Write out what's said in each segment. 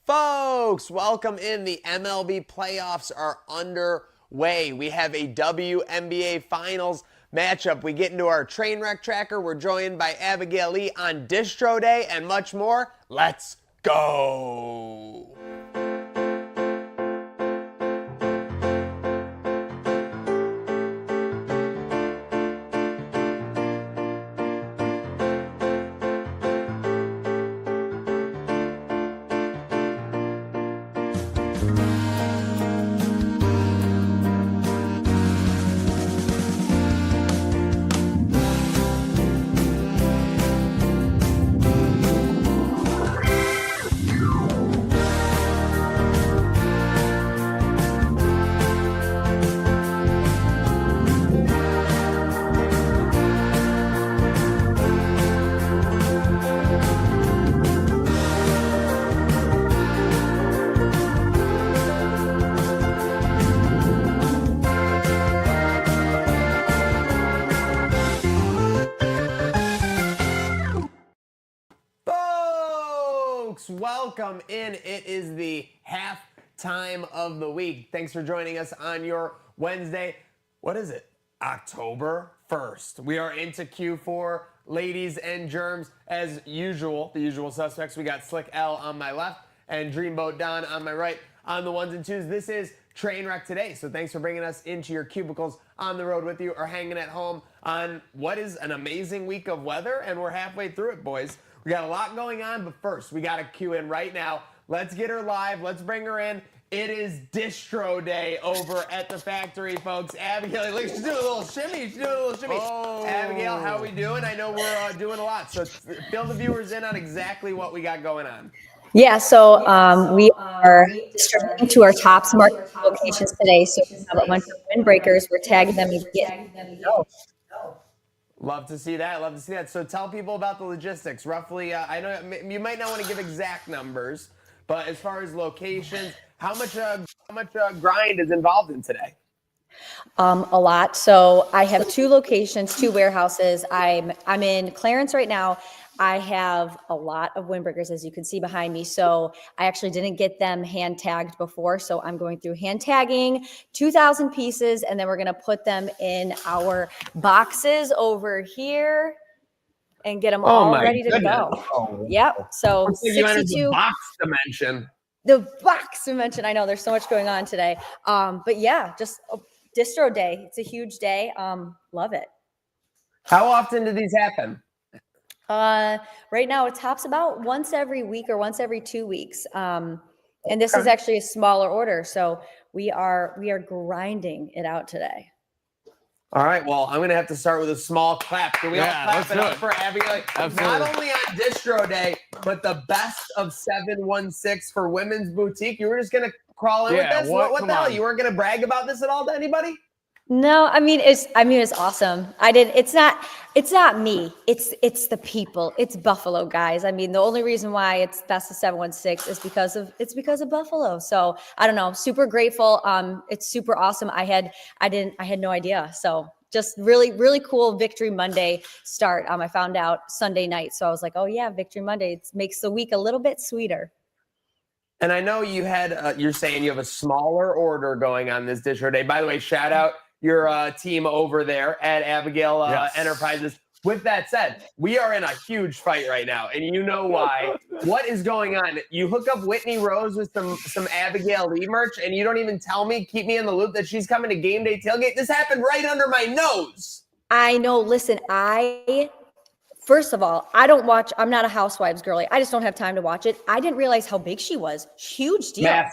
Folks, welcome in. The MLB playoffs are underway. We have a WNBA Finals matchup. We get into our Trainwreck tracker. We're joined by Abigail Lee on Distro Day and much more. Let's go. Welcome in. It is the halftime of the week. Thanks for joining us on your Wednesday. What is it? October 1st. We are into Q4, ladies and germs. As usual, the usual suspects. We got Slick L on my left and Dreamboat Don on my right. On the ones and twos, this is Trainwreck today. So thanks for bringing us into your cubicles on the road with you or hanging at home on what is an amazing week of weather. And we're halfway through it, boys. We got a lot going on, but first, we got to cue in right now. Let's get her live. Let's bring her in. It is Distro Day over at the factory, folks. Abigail, look, she's doing a little shimmy. Oh. Abigail, how we doing? I know we're doing a lot, so fill the viewers in on exactly what we got going on. Yeah, so we are distributing to our top smart locations today. So we have a bunch of windbreakers. We're tagging them and getting them to go. Love to see that. Love to see that. So tell people about the logistics. Roughly, I know you might not want to give exact numbers, but as far as locations, how much grind is involved in today? A lot. So I have two locations, two warehouses. I'm in Clarence right now. I have a lot of windbreakers, as you can see behind me. So I actually didn't get them hand tagged before. So I'm going through hand tagging 2,000 pieces, and then we're going to put them in our boxes over here and get them all ready to go. Oh. Yep. So 62 box dimension. The box dimension. I know there's so much going on today. But yeah, just Distro Day. It's a huge day. Love it. How often do these happen? Right now it tops about once every week or once every 2 weeks. And this is actually a smaller order. So we are grinding it out today. All right. Well, I'm going to have to start with a small clap. Can we all clap it up for Abigail? Not only on Distro Day, but the best of 716 for Women's Boutique. You were just going to crawl in with this? What the hell? You weren't going to brag about this at all to anybody? No, it's awesome. It's not me. It's the people. It's Buffalo, guys. I mean, the only reason why it's best of 716 is because of Buffalo. So I don't know, super grateful. It's super awesome. I had no idea. So just really, really cool Victory Monday start. I found out Sunday night. So I was like, oh yeah, Victory Monday. It makes the week a little bit sweeter. And I know you had, you're saying you have a smaller order going on this Distro Day. By the way, shout out your team over there at Abigail Enterprises. With that said, we are in a huge fight right now, and you know why. What is going on? You hook up Whitney Rose with some Abigail Lee merch, and you don't even tell me, keep me in the loop that she's coming to game day tailgate. This happened right under my nose. I know. Listen, first of all, I'm not a Housewives girly. I just don't have time to watch it. I didn't realize how big she was. Huge deal.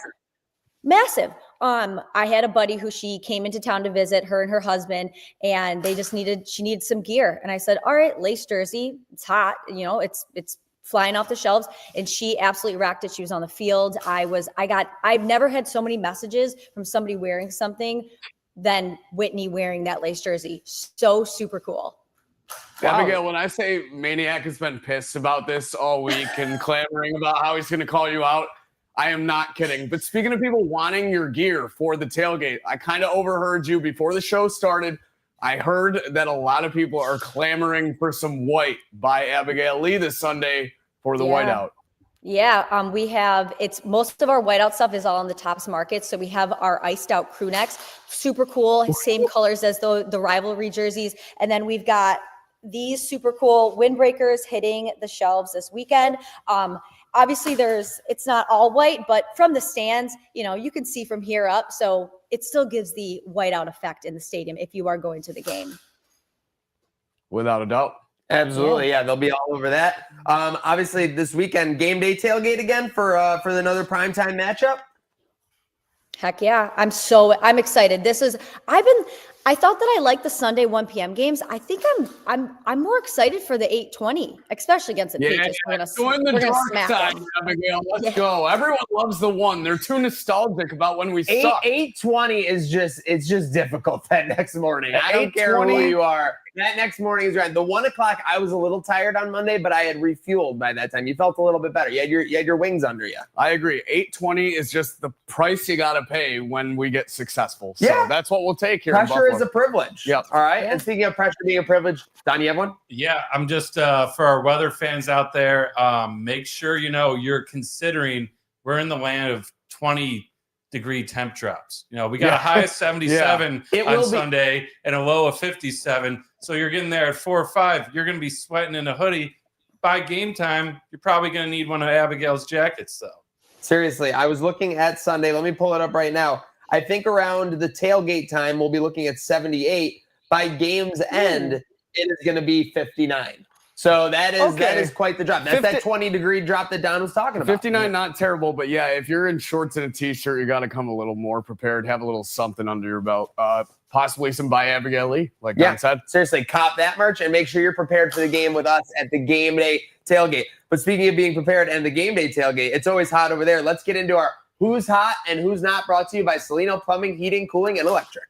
Massive. I had a buddy who she came into town to visit, her and her husband, and she needed some gear. And I said, all right, lace jersey, it's hot, it's flying off the shelves. And she absolutely rocked it. She was on the field. I've never had so many messages from somebody wearing something than Whitney wearing that lace jersey. So super cool. Wow. Abigail, when I say Maniac has been pissed about this all week and clamoring about how he's going to call you out, I am not kidding. But speaking of people wanting your gear for the tailgate, I kind of overheard you before the show started. I heard that a lot of people are clamoring for some white by Abigail Lee this Sunday for the whiteout. Yeah, we have most of our whiteout stuff is all on the Tops Market. So we have our iced out crew necks, super cool, same colors as the rivalry jerseys. And then we've got these super cool windbreakers hitting the shelves this weekend. Obviously it's not all white, but from the stands, you can see from here up. So it still gives the whiteout effect in the stadium if you are going to the game. Without a doubt. Absolutely, yeah, they'll be all over that. Obviously, this weekend, game day tailgate again for another primetime matchup. Heck yeah, I'm excited. I thought that I liked the Sunday 1 p.m. games. I think I'm more excited for the 8:20, especially against the Patriots. We're gonna smack them. Abigail. Let's go. Everyone loves the one. They're too nostalgic about when we suck. 8:20 is just difficult that next morning. I don't care who you are. That next morning is right. The 1 o'clock, I was a little tired on Monday, but I had refueled by that time. You felt a little bit better. You had your wings under you. I agree. 8:20 is just the price you got to pay when we get successful. So that's what we'll take here. Pressure is a privilege. Yep. All right. Yeah. And speaking of pressure being a privilege, Don, you have one? Yeah, I'm just for our weather fans out there, make sure you're considering we're in the land of 20-degree temp drops. We got a high of 77 on Sunday and a low of 57. So you're getting there at 4 or 5. You're going to be sweating in a hoodie. By game time, you're probably going to need one of Abigail's jackets, though. Seriously, I was looking at Sunday. Let me pull it up right now. I think around the tailgate time, we'll be looking at 78. By game's end, it is going to be 59. So that is quite the drop. That's that 20-degree drop that Don was talking about. 59, not terrible, but yeah, if you're in shorts and a t-shirt, you got to come a little more prepared. Have a little something under your belt. Possibly some by Abigail Lee, like Don said. Seriously, cop that merch and make sure you're prepared for the game with us at the game day tailgate. But speaking of being prepared and the game day tailgate, it's always hot over there. Let's get into our Who's Hot and Who's Not, brought to you by Salino Plumbing, Heating, Cooling, and Electric.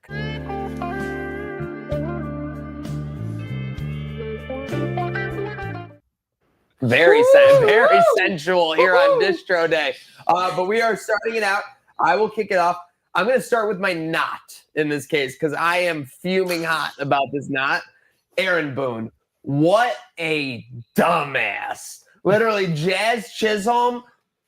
Very sensual here on Distro Day. But we are starting it out. I will kick it off. I'm going to start with my not in this case because I am fuming hot about this not. Aaron Boone. What a dumbass. Literally, Jazz Chisholm,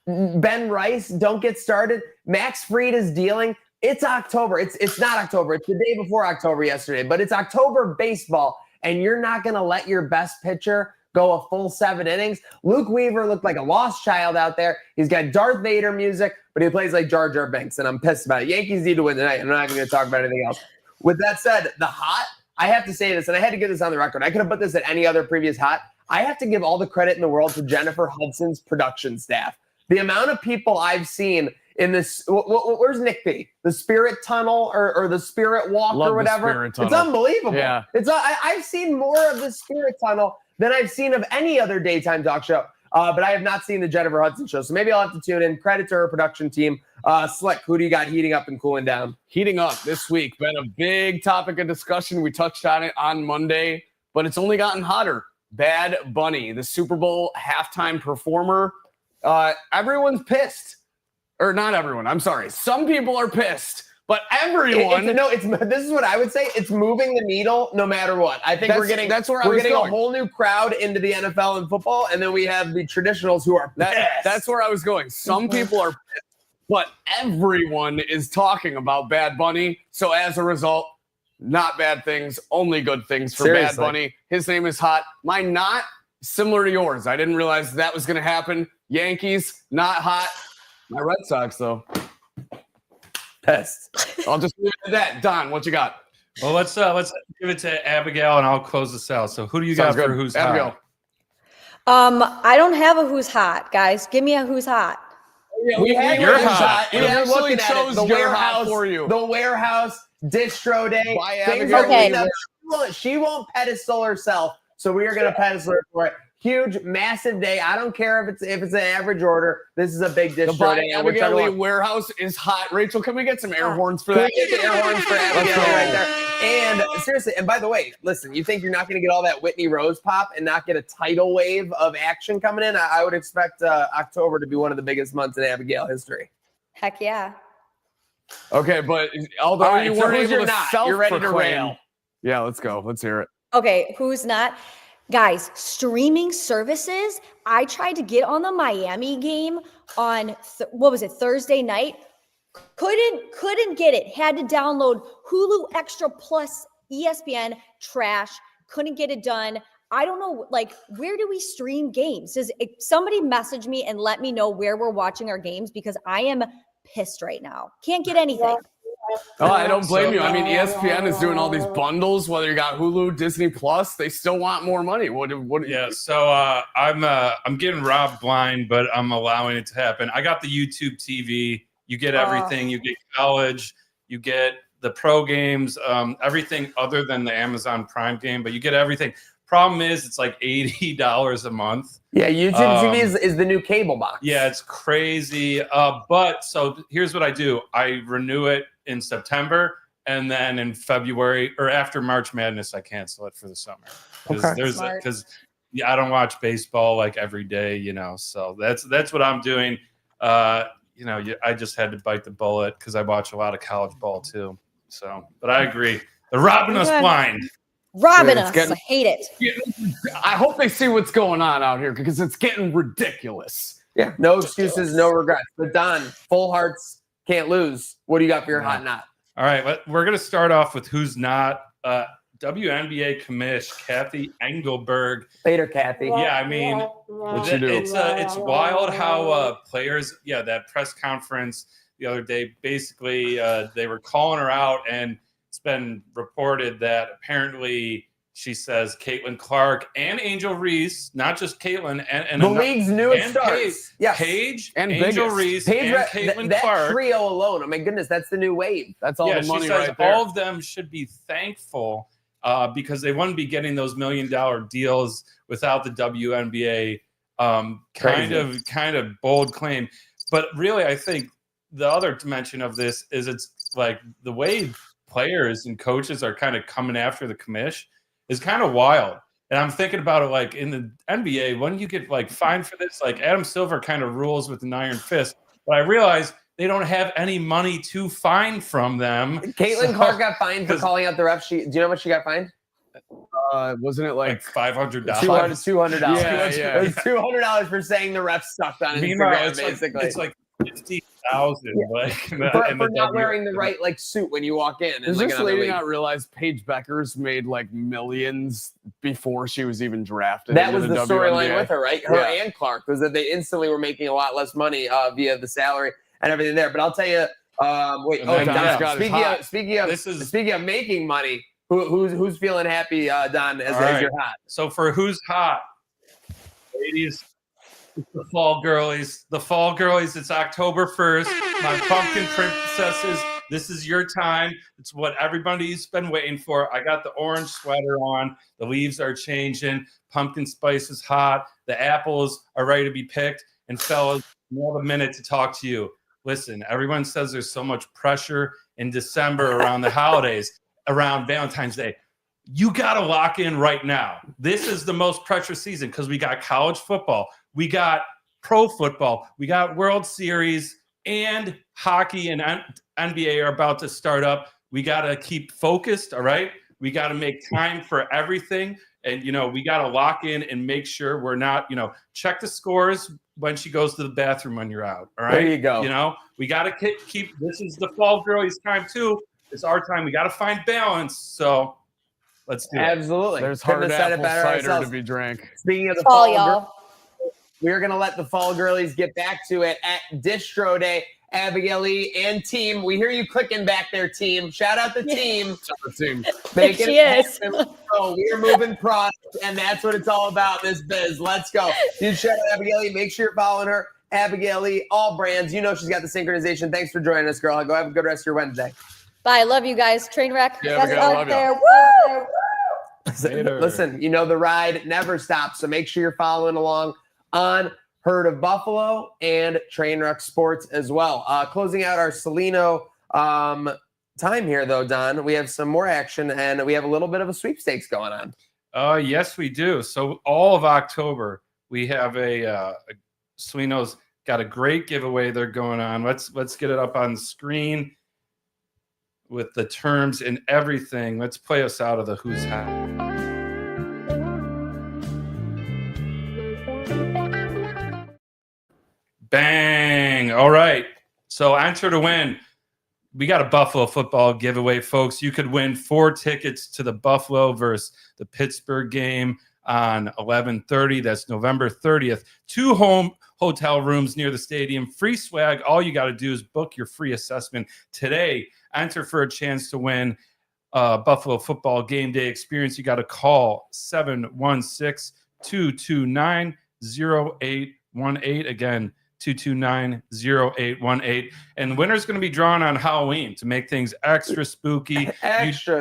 Ben Rice, don't get started. Max Fried is dealing. It's October. It's not October. It's the day before October yesterday, but it's October baseball, and you're not going to let your best pitcher go a full 7 innings. Luke Weaver looked like a lost child out there. He's got Darth Vader music, but he plays like Jar Jar Binks, and I'm pissed about it. Yankees need to win tonight. I'm not even going to talk about anything else. With that said, the hot, I have to say this, and I had to get this on the record. I could have put this at any other previous hot. I have to give all the credit in the world to Jennifer Hudson's production staff. The amount of people I've seen in this, where's Nick B? The Spirit Tunnel or the Spirit Walk or whatever. It's unbelievable. Yeah. I've seen more of the Spirit Tunnel than I've seen of any other daytime talk show. But I have not seen the Jennifer Hudson show. So maybe I'll have to tune in. Credit to her production team. Slick, who do you got heating up and cooling down? Heating up this week. Been a big topic of discussion. We touched on it on Monday, but it's only gotten hotter. Bad Bunny, the Super Bowl halftime performer. Everyone's pissed. Or not everyone. I'm sorry. Some people are pissed. But everyone, this is what I would say. It's moving the needle no matter what. I think we're getting a whole new crowd into the NFL and football, and then we have the traditionals who are pissed. That's where I was going. Some people are pissed, but everyone is talking about Bad Bunny. So as a result, not bad things, only good things for Bad Bunny. His name is hot. Mine not similar to yours. I didn't realize that was going to happen. Yankees not hot. My Red Sox though. Pissed. I'll just leave it at that. Don, what you got? Well, let's give it to Abigail, and I'll close this out. So, who do you got for who's Abigail? Hot? I don't have a who's hot, guys. Give me a who's hot. Yeah, we had you're hot. We actually chose the warehouse for you. The warehouse Distro Day. Why Abigail? She won't pedestal herself, so we are going to pedestal her for it. Huge, massive day. I don't care if it's an average order. This is a big Distro Day. Abigail Lee warehouse is hot. Rachel, can we get some air horns for that? Can we get the air horns for Abigail right there? And seriously, and by the way, listen, you think you're not going to get all that Whitney Rose pop and not get a tidal wave of action coming in? I would expect October to be one of the biggest months in Abigail history. Heck yeah. Okay, but although you weren't able to you're ready to rail. Yeah, let's go. Let's hear it. Okay, who's not? Guys, streaming services. I tried to get on the Miami game on Thursday night. Couldn't get it. Had to download Hulu Extra Plus ESPN. Trash. Couldn't get it done. I don't know, like, where do we stream games? Does somebody message me and let me know where we're watching our games, because I am pissed right now. Can't get anything. Oh, I don't blame you. I mean, ESPN is doing all these bundles. Whether you got Hulu, Disney Plus, they still want more money. What? Yeah. So I'm getting robbed blind, but I'm allowing it to happen. I got the YouTube TV. You get everything. You get college. You get the pro games. Everything other than the Amazon Prime game, but you get everything. Problem is, it's like $80 a month. Yeah, YouTube TV is the new cable box. Yeah, it's crazy. But so here's what I do. I renew it in September, and then in February or after March Madness, I cancel it for the summer. Because I don't watch baseball like every day, you know. So that's what I'm doing. I just had to bite the bullet because I watch a lot of college ball too. So, but I agree. They're robbing us blind. Robbing us. I hate it. I hope they see what's going on out here because it's getting ridiculous. Yeah, no excuses, no regrets. But Don, full hearts can't lose. What do you got for your hot not? All right, we're going to start off with who's not. WNBA commish Kathy Engelberg. Later, Kathy. Yeah, I mean, it's wild how players. Yeah, that press conference the other day. Basically, they were calling her out, and it's been reported that apparently she says Caitlin Clark and Angel Reese, not just Caitlin, and the league's newest stars. Paige and Angel Reese and Caitlin Clark. That trio alone, oh my goodness, that's the new wave. That's all the money she says right there. All of them should be thankful because they wouldn't be getting those $1 million deals without the WNBA. Kind of bold claim, but really, I think the other dimension of this is it's like the way players and coaches are kind of coming after the commish is kind of wild. And I'm thinking about it like in the NBA, when you get like fined for this, like Adam Silver kind of rules with an iron fist. But I realize they don't have any money to fine from them. Caitlin Clark got fined for calling out the ref. Do you know how much she got fined? Wasn't it like $500? $200. Yeah. It was $200 for saying the ref sucked on Instagram, basically. It's like 50,000 for not wearing the right suit when you walk in. Does this lady not realize Paige Beckers made like millions before she was even drafted? That was the storyline with her, right? Her Yeah. and Clark was that they instantly were making a lot less money via the salary and everything there. But I'll tell you, speaking of making money, who's feeling happy, Don, as your hot? So for who's hot, ladies. The fall girlies. It's October 1st. My pumpkin princesses, this is your time. It's what everybody's been waiting for. I got the orange sweater on. The leaves are changing. Pumpkin spice is hot. The apples are ready to be picked. And fellas, we have a minute to talk to you. Listen, everyone says there's so much pressure in December around the holidays, around Valentine's Day. You got to lock in right now. This is the most pressure season because we got college football. We got pro football. We got World Series and hockey and NBA are about to start up. We got to keep focused, all right? We got to make time for everything. And, we got to lock in and make sure we're not, check the scores when she goes to the bathroom when you're out, all right? There you go. We got to keep, this is the fall girlies time too. It's our time. We got to find balance. So let's do it. Absolutely. There's hard apple cider to be drank. Speaking of the fall, y'all. We're going to let the fall girlies get back to it at Distro Day. Abigail Lee and team. We hear you clicking back there, team. Shout out the team. She is. So we're moving product, and that's what it's all about, this biz. Let's go. Dude, shout out Abigail Lee. Make sure you're following her. Abigail Lee, all brands. She's got the synchronization. Thanks for joining us, girl. Go have a good rest of your Wednesday. Bye. Love you guys. Trainwreck. Yeah, Abigail, out there. Woo! Listen, the ride never stops, so make sure you're following along on Herd of Buffalo and Trainwreck Sports as well. Closing out our Salino time here, though, Don, we have some more action, and we have a little bit of a sweepstakes going on. Yes, we do. So all of October, we have Salino's got a great giveaway they're going on. Let's get it up on the screen with the terms and everything. Let's play us out of the Who's Hot. Bang. All right. So enter to win. We got a Buffalo football giveaway, folks. You could win 4 tickets to the Buffalo versus the Pittsburgh game on 11/30. That's November 30th. 2 home hotel rooms near the stadium. Free swag. All you got to do is book your free assessment today. Enter for a chance to win Buffalo football game day experience. You got to call 716-229-0818. Again, 229-0818. And the winner's going to be drawn on Halloween to make things extra spooky.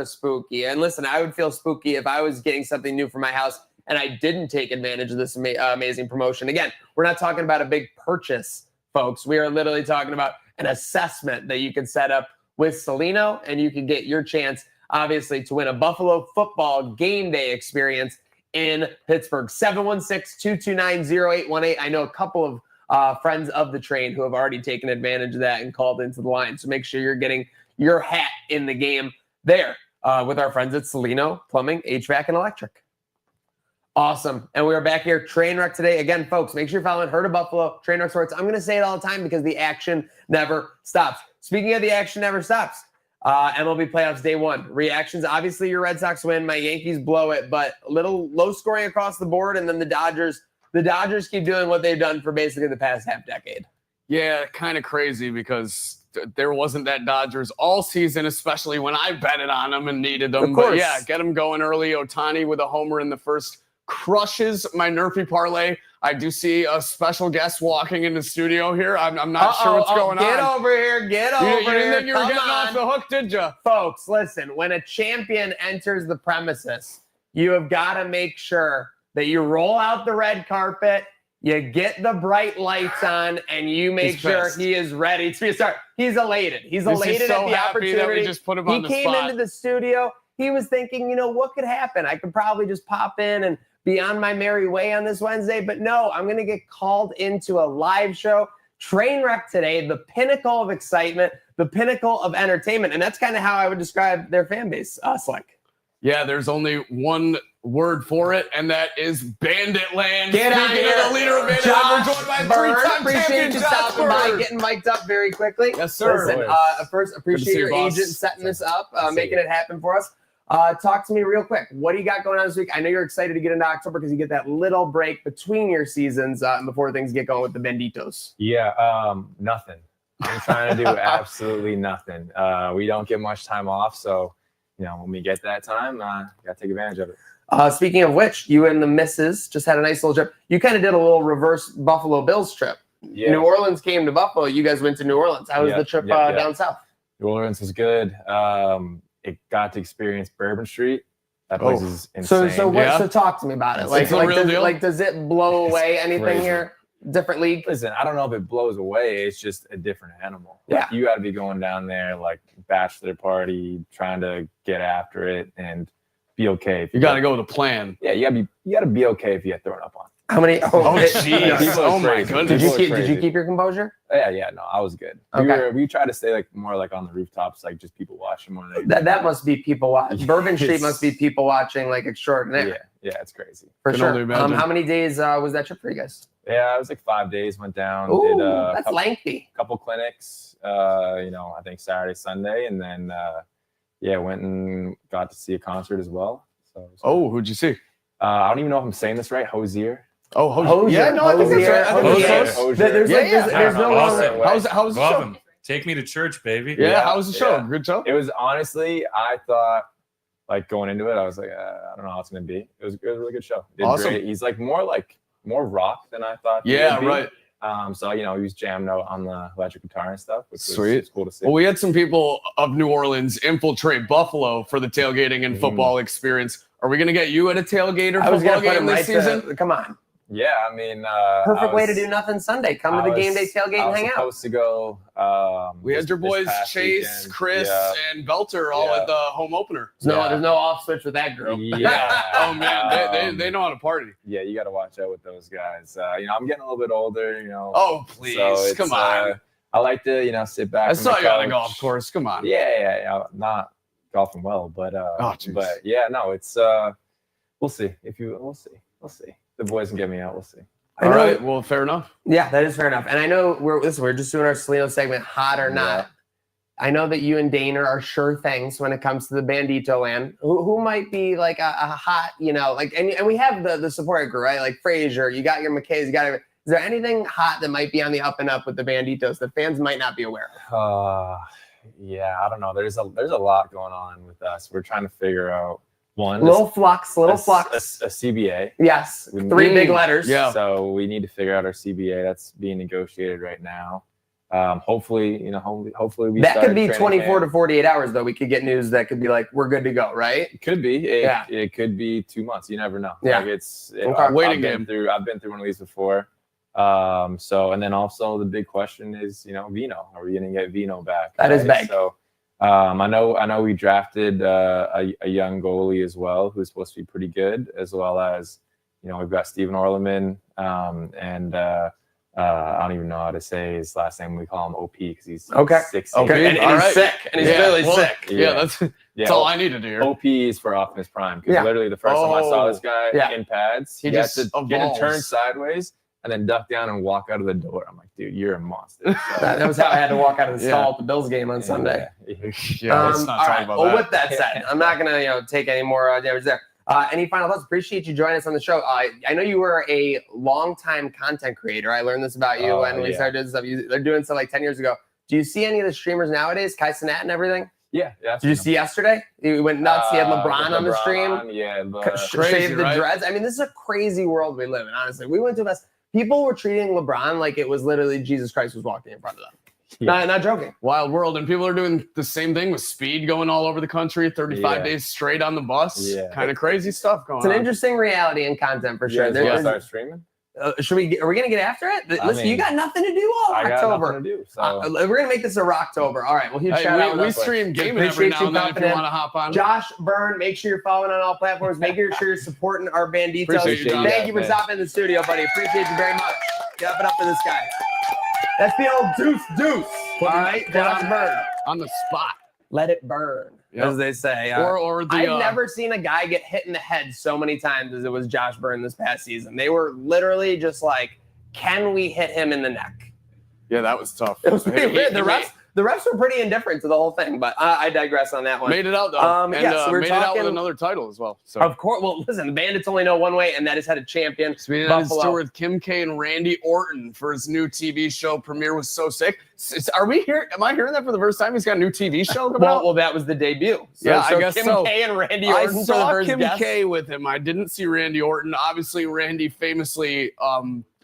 Spooky. And listen, I would feel spooky if I was getting something new for my house and I didn't take advantage of this amazing promotion. Again, we're not talking about a big purchase, folks. We are literally talking about an assessment that you can set up with Celino, and you can get your chance, obviously, to win a Buffalo football game day experience in Pittsburgh. 716-229-0818. I know a couple of friends of the train who have already taken advantage of that and called into the line. So make sure you're getting your hat in the game there with our friends at Celino Plumbing, HVAC, and Electric. Awesome. And we are back here, Trainwreck today. Again, folks, make sure you're following Herd of Buffalo, Trainwreck Sports. I'm going to say it all the time because the action never stops. Speaking of the action never stops, MLB playoffs day 1. Reactions, obviously your Red Sox win, my Yankees blow it, but a little low scoring across the board, and then the Dodgers keep doing what they've done for basically the past half decade. Yeah, kind of crazy because there wasn't that Dodgers all season, especially when I betted on them and needed them. Of course. But yeah, get them going early. Ohtani with a homer in the first crushes my Nerfy parlay. I do see a special guest walking in the studio here. I'm not sure what's going Get on. over here. Get over here. You didn't think you were Come getting on. off the hook, did you? Folks, listen, when a champion enters the premises, you have got to make sure that you roll out the red carpet, you get the bright lights on, and you make sure he is ready to start. He's elated. He's elated so at the happy opportunity. that we just put him on the He came spot. into the studio. He was thinking, what could happen? I could probably just pop in and be on my merry way on this Wednesday. But no, I'm going to get called into a live show. Trainwreck today, the pinnacle of excitement, the pinnacle of entertainment. And that's kind of how I would describe their fan base, Slick. Yeah, there's only one word for it, and that is Bandit Land. Get out Speaking here. of the leader of Bandit Josh Land, we're joined by Bird, 3-time appreciate champion you Josh stopping by, Bird. getting mic'd up very quickly. Yes, sir. Listen, first, Good to appreciate see your you, boss. agent setting this up, making it happen for us. Talk to me real quick. What do you got going on this week? I know you're excited to get into October because you get that little break between your seasons and before things get going with the Benditos. Yeah, nothing. I'm trying to do absolutely nothing. We don't get much time off, so when we get that time, gotta take advantage of it. Speaking of which, you and the missus just had a nice little trip. You kind of did a little reverse Buffalo Bills trip. Yeah. New Orleans came to Buffalo. You guys went to New Orleans. How was the trip down south? New Orleans was good. It got to experience Bourbon Street. That place is insane. So talk to me about it. It's a real deal. Does it blow away anything crazy. here? Different league? Listen, I don't know if it blows away. It's just a different animal. Yeah. You got to be going down there like bachelor party, trying to get after it and be okay. If You got to go with a plan. Yeah, you got to be okay if you get thrown up on. How many? Oh, jeez. People Oh, are my crazy. goodness. Did you keep your composure? Yeah, no, I was good. Okay. We tried to stay more like on the rooftops, like just people watching more than That must be people watching. Bourbon Street must be people watching like extraordinaire. Yeah, it's crazy. For Can sure. only imagine. How many days was that trip for you guys? Yeah, it was like 5 days. Went down, Ooh, did that's lengthy. couple clinics. I think Saturday, Sunday, and then went and got to see a concert as well. So Who'd you see? I don't even know if I'm saying this right. Hosier. Oh, Hosier. Yeah, no, I think that's right. I think Hosier. that's close. There's no Awesome. longer. How's the Love show? him. Take me to church, baby. Yeah, how was the show? Yeah. Good show? It was honestly, I thought like going into it, I was like, I don't know how it's gonna be. It was a really good show. Did Awesome. great. He's like more rock than I thought. he Yeah, would be. right. So he was jamming out on the electric guitar and stuff, which Sweet. was cool to see. Well, we had some people of New Orleans infiltrate Buffalo for the tailgating and Mhm. football experience. Are we going to get you at a tailgate or I was football gonna put game him this right season? Come on. Yeah, I mean, Perfect way to do nothing Sunday. Come to the game day tailgate and hang out. I was supposed to go. We had your this boys past Chase, weekend. Chris, Yeah. and Belter all Yeah. at the home opener. There's no off switch with that group. Yeah. Oh man, they know how to party. Yeah, you got to watch out with those guys. I'm getting a little bit older. Oh please, so it's, come on. I like to sit back. I on saw the you on the couch. golf course. Come on. Yeah. I'm not golfing well, but jeez. but yeah, no, it's we'll see. We'll see. The boys can get me out. We'll see. All right. Well, fair enough. Yeah, that is fair enough. And I know we're just doing our Salino segment, hot or not. Yeah. I know that you and Dana are sure things when it comes to the Bandito land. Who might be like a hot, like, and we have the support crew, right? Like Frazier, you got your McKays, is there anything hot that might be on the up and up with the Banditos that fans might not be aware of? Yeah, I don't know. There's a lot going on with us. We're trying to figure out little flux. A CBA. Yes, 3 big letters. Yeah. So we need to figure out our CBA. That's being negotiated right now. Hopefully we that start could be training 24 camp. to 48 hours though. We could get news that could be like we're good to go, right? It could be. It could be 2 months. You never know. Yeah. Like Waiting I've been through one of these before. And then also the big question is, Vino. Are we going to get Vino back? That is big. So I know we drafted a young goalie as well, who's supposed to be pretty good, as well as, we've got Steven Orleman, and I don't even know how to say his last name. We call him OP because he's 6'6". Okay. And he's sick. And he's really sick. Yeah, that's all I need to do. OP is for Optimus Prime. Because literally the first time I saw this guy in pads, he had to turn sideways and then duck down and walk out of the door. I'm like, dude, you're a monster. So, that was how I had to walk out of the stall at the Bills game on Sunday. Let's not talk about that. Well, with that said, I'm not going to take any more damage there. Any final thoughts? Appreciate you joining us on the show. I know you were a longtime content creator. I learned this about you when we started doing stuff. They're doing stuff like 10 years ago. Do you see any of the streamers nowadays, Kai Cenat and everything? Yeah. Did you see yesterday? You went nuts. He had LeBron on the stream. Shaved the dreads. I mean, this is a crazy world we live in, honestly. We went to this. People were treating LeBron like it was literally Jesus Christ was walking in front of them. Yeah. Not joking. Wild world. And people are doing the same thing with speed going all over the country, 35 days straight on the bus. Yeah. Kind of crazy stuff going on. It's an interesting reality and content for sure. Yeah, start streaming? Are we going to get after it? Listen, you got nothing to do all October. Nothing to do, so. We're going to make this a Rocktober. All right. Well, huge shout out. We stream gaming every now and then if you want to hop on. Josh Byrne, make sure you're following on all platforms. Make sure you're supporting our Banditos. Thank you for stopping in the studio, buddy. Appreciate you very much. Give it up for this guy. That's the old deuce. All right, Josh Byrne. On the spot. Let it burn, as they say. I've never seen a guy get hit in the head so many times as it was Josh Byrne this past season. They were literally just like, can we hit him in the neck? Yeah, that was tough. It was pretty weird. The refs were pretty indifferent to the whole thing, but I digress on that one. Made it out, though. Made it out with another title as well. So. Of course. Well, listen, the Bandits only know one way, and that is head of champion. Buffalo. With Kim K and Randy Orton for his new TV show. Premiere was so sick. Are we here? Am I hearing that for the first time? He's got a new TV show coming out? Well, that was the debut. I guess Kim K and Randy Orton. I saw Kim K with him. I didn't see Randy Orton. Obviously, Randy famously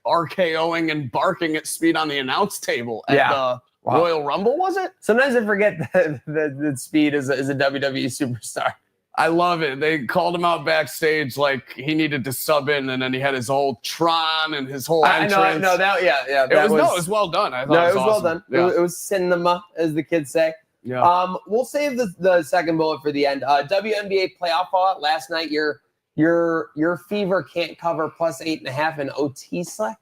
RKOing and barking at speed on the announce table at the Royal Rumble, was it? Sometimes I forget that Speed is a WWE superstar. I love it. They called him out backstage like he needed to sub in, and then he had his whole Tron and his whole entrance. It was well done. I thought it was well done. Yeah. It was cinema, as the kids say. Yeah. We'll save the second bullet for the end. WNBA playoff fallout last night. Your Fever can't cover plus 8.5 in OT slack.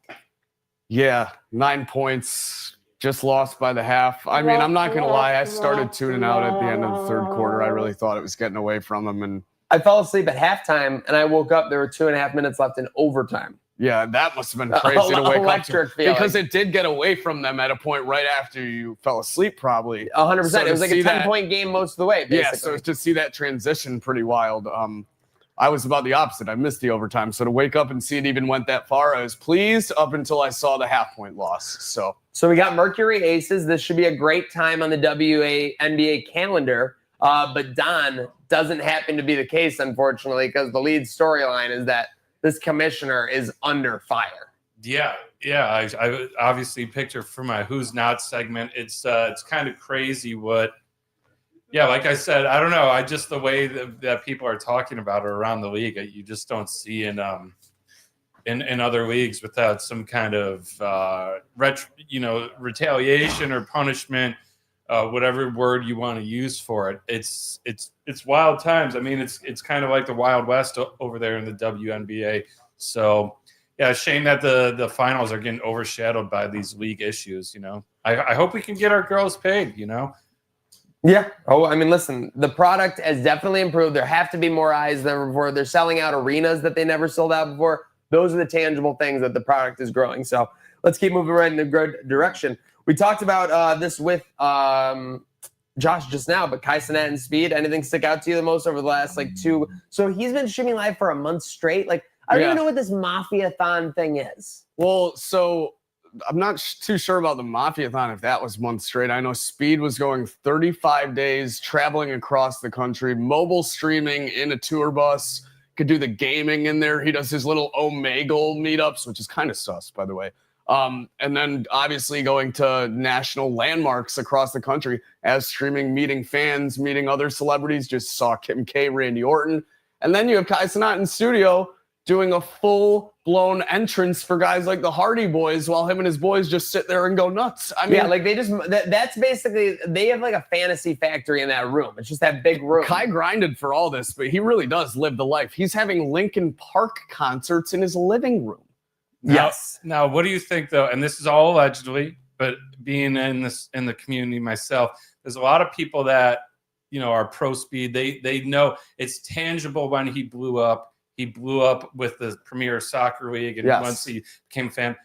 Yeah, 9 points. Just lost by the half. I mean, I'm not going to lie. I started tuning out at the end of the third quarter. I really thought it was getting away from them. And I fell asleep at halftime, and I woke up. There were 2.5 minutes left in overtime. Yeah, that must have been crazy to wake up to. Because it did get away from them at a point right after you fell asleep, probably. 100%. So it was like a 10-point game most of the way, basically. Yeah, so to see that transition, pretty wild. I was about the opposite. I missed the overtime. So to wake up and see it even went that far, I was pleased up until I saw the half-point loss. So we got Mercury Aces. This should be a great time on the WNBA calendar. But Don doesn't happen to be the case, unfortunately, because the lead storyline is that this commissioner is under fire. Yeah. I obviously picked her for my Who's Not segment. It's kind of crazy what. Yeah, like I said, I don't know. The way that people are talking about her around the league, you just don't see in other leagues without some kind of retaliation or punishment, whatever word you want to use for it. It's wild times. I mean, it's kind of like the Wild West over there in the WNBA. So yeah, shame that the finals are getting overshadowed by these league issues. I hope we can get our girls paid. Yeah. Oh, I mean, listen, the product has definitely improved. There have to be more eyes than before. They're selling out arenas that they never sold out before. those are the tangible things that the product is growing. So let's keep moving right in the good direction. We talked about this with Josh just now, but Kai Cenat and Speed, anything stick out to you the most over the last like 2? So he's been streaming live for a month straight. Like, I don't even know what this Mafia-thon thing is. Well, so I'm not too sure about the Mafia-thon if that was months straight. I know Speed was going 35 days, traveling across the country, mobile streaming in a tour bus, could do the gaming in there. He does his little Omegle meetups, which is kind of sus, by the way. And then obviously going to national landmarks across the country as streaming, meeting fans, meeting other celebrities. Just saw Kim K, Randy Orton. And then you have Kai Cenat in studio doing a full-blown entrance for guys like the Hardy Boys while him and his boys just sit there and go nuts. I mean, yeah, like they just, that's basically, they have like a fantasy factory in that room. It's just that big room. Kai grinded for all this, but he really does live the life. He's having Linkin Park concerts in his living room. Yes. Now, what do you think though? And this is all allegedly, but being in the community myself, there's a lot of people that, you know, are pro Speed. They know it's tangible when he blew up. He blew up with the Premier Soccer League, and once he became a fan.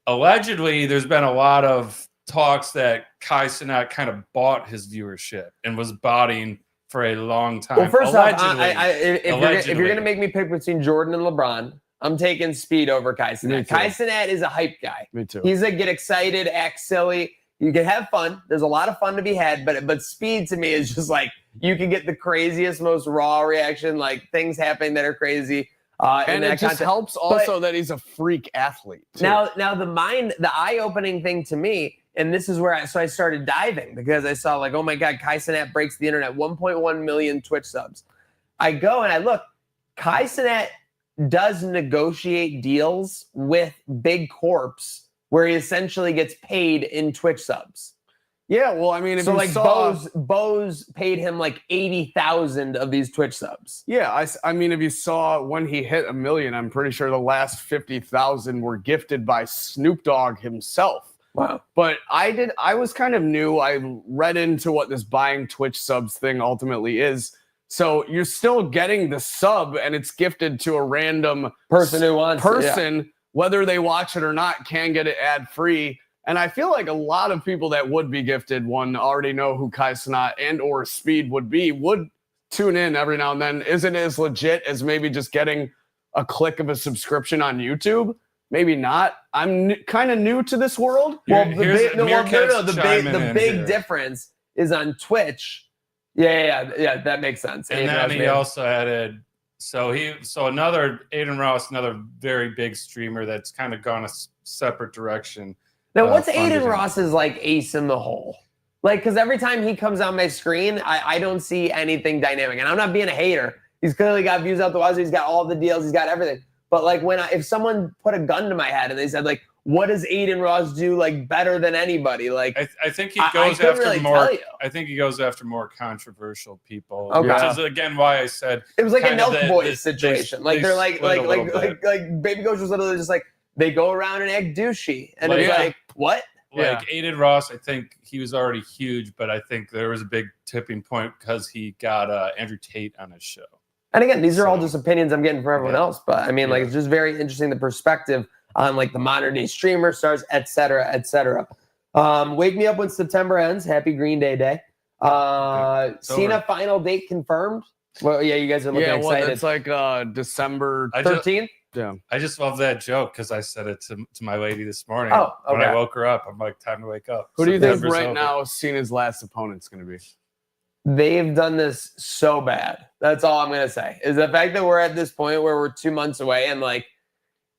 Allegedly, there's been a lot of talks that Kai Cenat kind of bought his viewership and was botting for a long time. Well, first off, if you're going to make me pick between Jordan and LeBron, I'm taking Speed over Kai Cenat. Kai Cenat is a hype guy. Me too. He's a get excited, act silly. You can have fun. There's a lot of fun to be had, but Speed to me is just like, you can get the craziest, most raw reaction, like things happening that are crazy. And it just helps also that he's a freak athlete. Too. Now the eye-opening thing to me, and this is where I started diving because I saw like, oh my God, Kai Cenat breaks the internet, 1.1 million Twitch subs. I go and I look, Kai Cenat does negotiate deals with big corps where he essentially gets paid in Twitch subs. Yeah, well, I mean, if so you like saw, Bose paid him like 80,000 of these Twitch subs. Yeah, I mean, if you saw when he hit 1 million, I'm pretty sure the last 50,000 were gifted by Snoop Dogg himself. Wow. But I was kind of new. I read into what this buying Twitch subs thing ultimately is. So you're still getting the sub, and it's gifted to a random person who wants it, whether they watch it or not, can get it ad free. And I feel like a lot of people that would be gifted one already know who Kai Cenat and or Speed would tune in every now and then. Isn't as legit as maybe just getting a click of a subscription on YouTube? Maybe not. I'm kind of new to this world. Well, the big difference is on Twitch. Yeah, that makes sense. And then he also added, so another Aiden Ross, another very big streamer that's kind of gone a separate direction. Now, what's Aiden Ross's like ace in the hole? Like, because every time he comes on my screen, I don't see anything dynamic. And I'm not being a hater. He's clearly got views out the wazoo. He's got all the deals. He's got everything. But like if someone put a gun to my head and they said like, what does Aiden Ross do like better than anybody? Like, I think he goes after more. I think he goes after more controversial people. Okay. Which is again why I said it was like a Nelk Boys situation. They're like Baby Coach was literally just like they go around and act douchey, and it's like what? Like Aiden Ross, I think he was already huge, but I think there was a big tipping point because he got Andrew Tate on his show. And again, these are all just opinions I'm getting from everyone else, but I mean, like it's just very interesting the perspective on like the modern day streamer stars, et cetera, et cetera. Wake me up when September ends. Happy Green Day Day. Cena final date confirmed. Well, yeah, you guys are looking excited. It's like December 13th. Yeah, I just love that joke because I said it to my lady this morning. When I woke her up, I'm like, time to wake up. Who do you think right now Cena's last opponent's going to be? They've done this so bad. That's all I'm going to say is the fact that we're at this point where we're 2 months away and like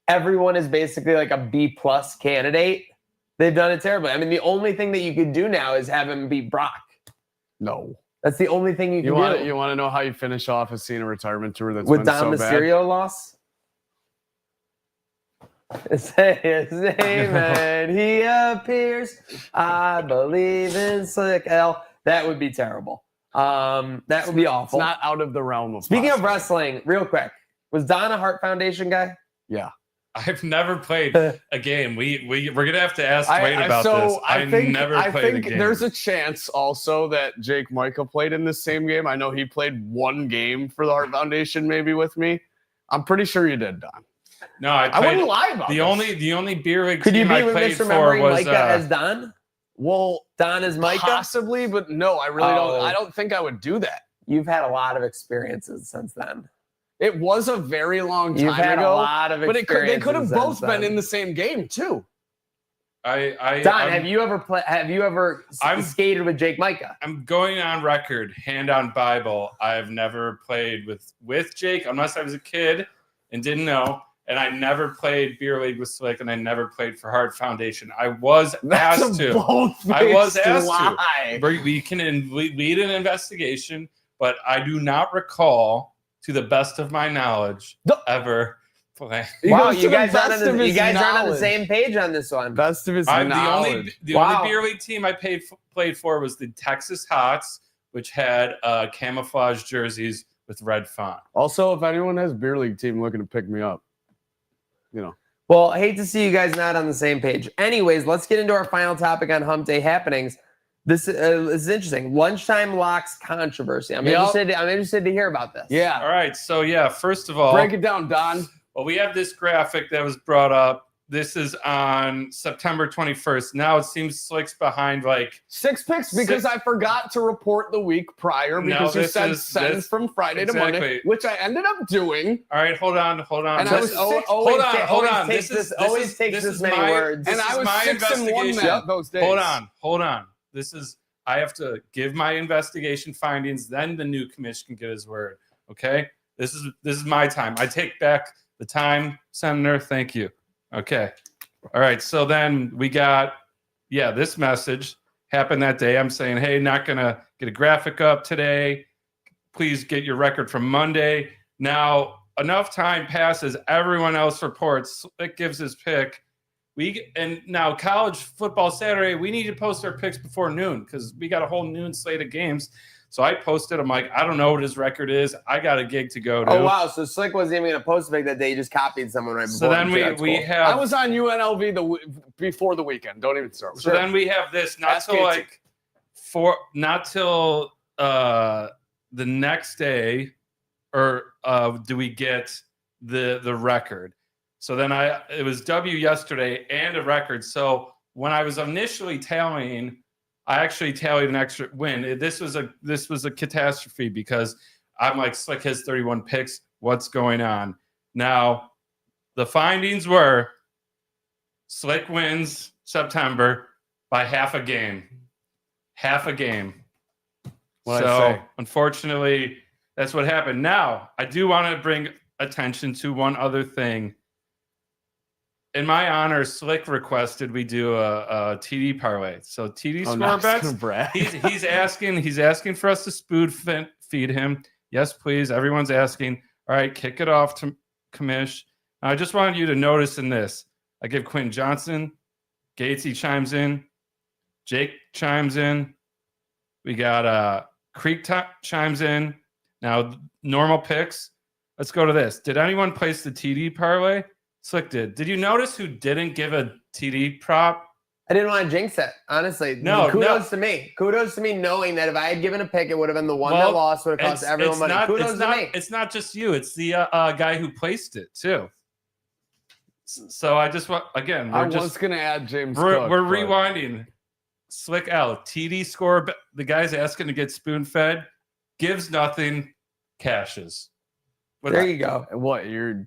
everyone is basically like a B+ candidate. They've done it terribly. I mean, the only thing that you could do now is have him beat Brock. No. That's the only thing you can do. You want to know how you finish off a Cena retirement tour that's with been Dom so Mysterio bad? loss? Say his name and he appears. I believe in Slick L. That would be terrible. That would be awful. It's not out of the realm of Speaking of wrestling, real quick, was Don a Hart Foundation guy? Yeah. I've never played a game. We're gonna have to ask Wade about this. I think there's a chance also that Jake Michael played in this same game. I know he played one game for the Hart Foundation, maybe with me. I'm pretty sure you did, Don. No, I wouldn't lie about the this. only beer league Could you team be I played for misremembering was Micah as Don? Well, Don as Micah? possibly, but no, I really don't. Oh. I don't think I would do that. You've had a lot of experiences since then. It was a very long time You've had ago. a lot of but experiences. they could have both since been then. in the same game too. Don, have you ever skated with Jake Micah? I'm going on record, hand on Bible. I've never played with Jake unless I was a kid and didn't know. And I never played beer league with Slick, and I never played for Hard Foundation. I was asked to. I was asked to. We can lead an investigation, but I do not recall, to the best of my knowledge, ever play. Wow, you guys aren't on the same page on this one. Best of his knowledge. The only beer league team I played for was the Texas Hots, which had camouflage jerseys with red font. Also, if anyone has beer league team looking to pick me up, you know. Well, I hate to see you guys not on the same page. Anyways, let's get into our final topic on Hump Day happenings. This is interesting. Lunchtime locks controversy. I'm interested to hear about this. Yeah. All right. So yeah, first of all, break it down, Don. Well, we have this graphic that was brought up. This is on September 21st. Now it seems Slick's behind like 6 picks because I forgot to report the week prior because you said send from Friday to Monday, which I ended up doing. All right, hold on. And I was hold on. This always takes this many words. And I was 6-1 those days. Hold on. I have to give my investigation findings, then the new commission can get his word. Okay? This is my time. I take back the time, Senator. Thank you. Okay. All right. So then we got, this message happened that day. I'm saying, hey, not going to get a graphic up today. Please get your record from Monday. Now, enough time passes. Everyone else reports. Slick gives his pick. And now college football Saturday, we need to post our picks before noon because we got a whole noon slate of games. So I posted. I'm like, I don't know what his record is. I got a gig to go to. Oh, wow. So Slick wasn't even going to post a pick that day. He just copied someone right before. So then we have. I was on UNLV before the weekend. Don't even start. So then we have this not till the next day, or do we get the record? So then it was W yesterday and a record. So when I was initially tallying, I actually tallied an extra win. This was a catastrophe because I'm like, Slick has 31 picks. What's going on? Now, the findings were Slick wins September by half a game. Half a game. So unfortunately, that's what happened. Now, I do want to bring attention to one other thing. In my honor, Slick requested we do a TD parlay. So TD score bets. He's asking for us to spoon feed him. Yes, please. Everyone's asking. All right, kick it off to Kamish. I just wanted you to notice in this. I give Quentin Johnson. Gatesy chimes in. Jake chimes in. We got Creek chimes in. Now, normal picks. Let's go to this. Did anyone place the TD parlay? Slick did. Did you notice who didn't give a TD prop? I didn't want to jinx it, honestly. Kudos to me. Kudos to me knowing that if I had given a pick, it would have been the one that lost, would have cost everyone money. Kudos to me. It's not just you. It's the guy who placed it, too. So I just want, again, I was going to add James We're Cook, rewinding. Slick out. TD score. The guy's asking to get spoon-fed. Gives nothing. Cashes. There you go. What, you're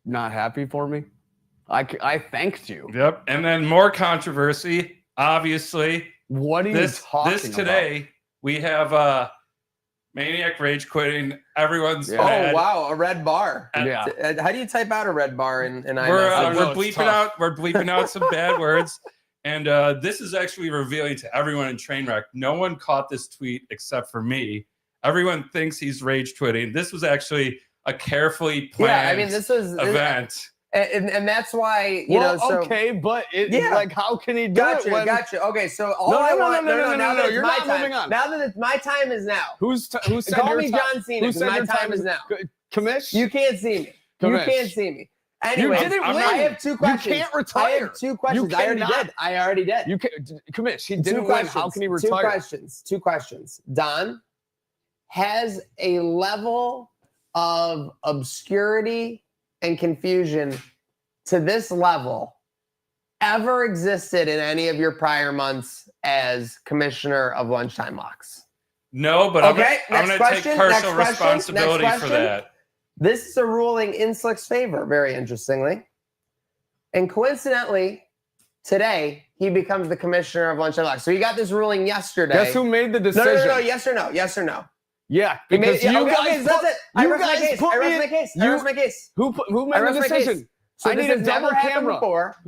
not happy for me? I thanked you. Yep. And then more controversy, obviously. What are you talking about? Today, we have Maniac rage quitting. Everyone's mad. Oh, wow. A red bar. Yeah. How do you type out a red bar in we're bleeping out some bad words. And this is actually revealing to everyone in Trainwreck. No one caught this tweet except for me. Everyone thinks he's rage quitting. This was actually a carefully planned event. And that's why, okay, but like, how can he do it? Gotcha. Okay, so No, you're not moving on. Now that my time is now. Who said Call me John Cena, because my time is now. Kamish? You can't see me. You can't see me. Anyway, I have two questions. You can't retire. I have two questions. I already did. You can't, Kamish, he didn't win. How can he retire? Two questions. Don has a level of obscurity and confusion to this level ever existed in any of your prior months as commissioner of Lunchtime Locks? No, but Okay, I'm going to take partial responsibility for that. This is a ruling in Slick's favor, very interestingly. And coincidentally, today, he becomes the commissioner of Lunchtime Locks. So he got this ruling yesterday. Guess who made the decision? No. Yes or no? Yes or no? Yeah, because you guys that's it. I rest my case. Who made the decision? So I need a double camera.